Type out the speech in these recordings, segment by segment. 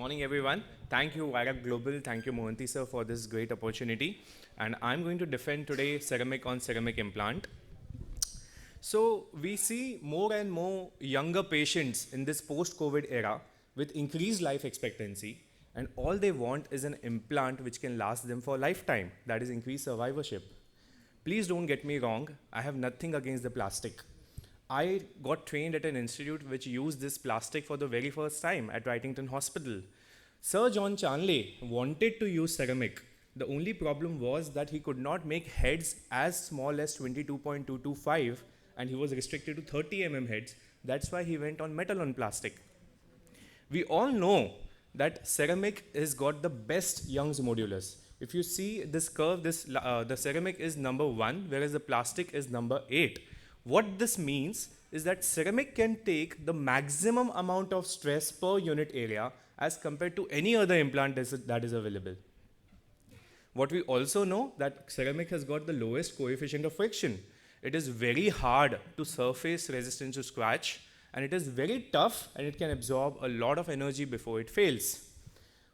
morning, everyone. Thank you, WIROC Global. Thank you, Mohanty sir, for this great opportunity. And I'm going to defend today ceramic on ceramic implant. So we see more and more younger patients in this post-COVID era with increased life expectancy, and all they want is an implant which can last them for a lifetime. That is increased survivorship. Please don't get me wrong. I have nothing against the plastic. I got trained at an institute which used this plastic for the very first time at Wrightington Hospital. Sir John Chanley wanted to use ceramic. The only problem was that he could not make heads as small as 22.225 and he was restricted to 30 heads. That's why he went on metal on plastic. We all know that ceramic has got the best Young's modulus. If you see this curve, the ceramic is number 1, whereas the plastic is number 8. What this means is that ceramic can take the maximum amount of stress per unit area as compared to any other implant that is available. What we also know that ceramic has got the lowest coefficient of friction. It is very hard to surface resistance to scratch, and it is very tough and it can absorb a lot of energy before it fails.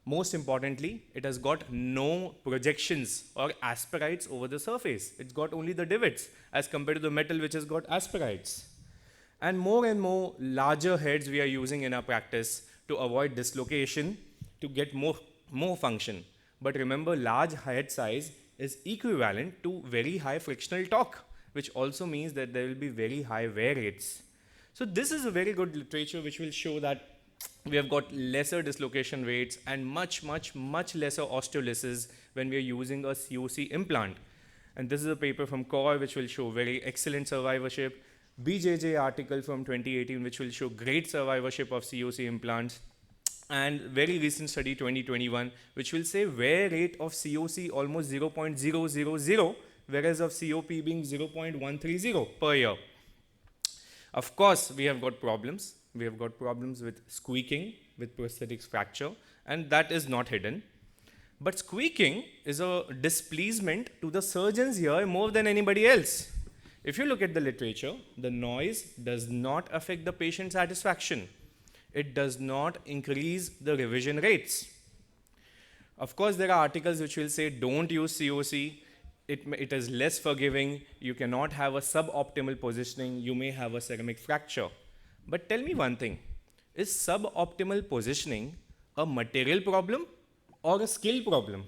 Most importantly, it has got no projections or asperities over the surface. It's got only the divots as compared to the metal which has got asperities. And more larger heads we are using in our practice to avoid dislocation, to get more function. But remember, large head size is equivalent to very high frictional torque, which also means that there will be very high wear rates. So this is a very good literature which will show that we have got lesser dislocation rates and much lesser osteolysis when we are using a COC implant. And this is a paper from Core which will show very excellent survivorship. BJJ article from 2018 which will show great survivorship of COC implants. And very recent study 2021 which will say wear rate of COC almost 0.000, whereas of COP being 0.130 per year. Of course, we have got problems. We have got problems with squeaking, with prosthetics fracture, and that is not hidden. But squeaking is a displeasement to the surgeon's ear more than anybody else. If you look at the literature, the noise does not affect the patient satisfaction. It does not increase the revision rates. Of course, there are articles which will say don't use COC. It is less forgiving. You cannot have a suboptimal positioning. You may have a ceramic fracture. But tell me one thing, is suboptimal positioning a material problem or a skill problem?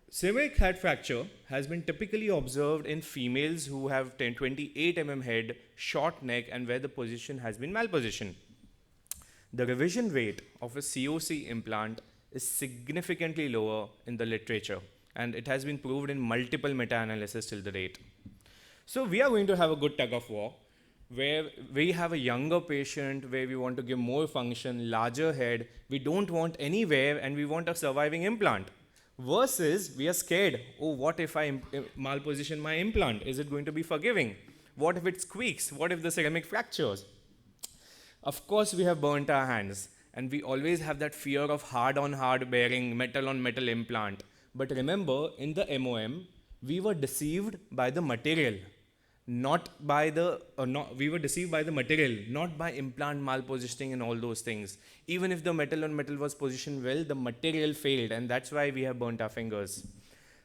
Ceramic head fracture has been typically observed in females who have 28 head, short neck, and where the position has been malpositioned. The revision rate of a COC implant is significantly lower in the literature, and it has been proved in multiple meta-analysis till the date. So we are going to have a good tug of war, where we have a younger patient, where we want to give more function, larger head, we don't want any wear, and we want a surviving implant. Versus, we are scared, oh, what if I malposition my implant? Is it going to be forgiving? What if it squeaks? What if the ceramic fractures? Of course, we have burnt our hands, and we always have that fear of hard-on-hard bearing, metal-on-metal implant. But remember, in the MOM, we were deceived by the material. We were deceived by the material, not by implant malpositioning and all those things. Even if the metal on metal was positioned well, the material failed, and that's why we have burnt our fingers.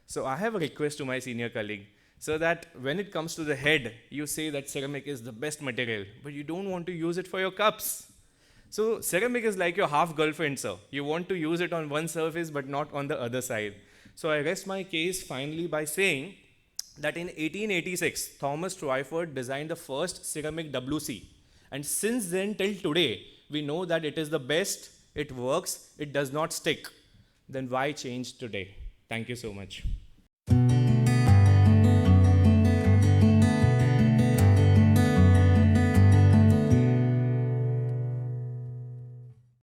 So I have a request to my senior colleague, so that when it comes to the head, you say that ceramic is the best material, but you don't want to use it for your cups. So ceramic is like your half girlfriend, sir. You want to use it on one surface, but not on the other side. So I rest my case finally by saying that in 1886, Thomas Twyford designed the first ceramic WC. And since then till today, we know that it is the best, it works, it does not stick. Then why change today? Thank you so much.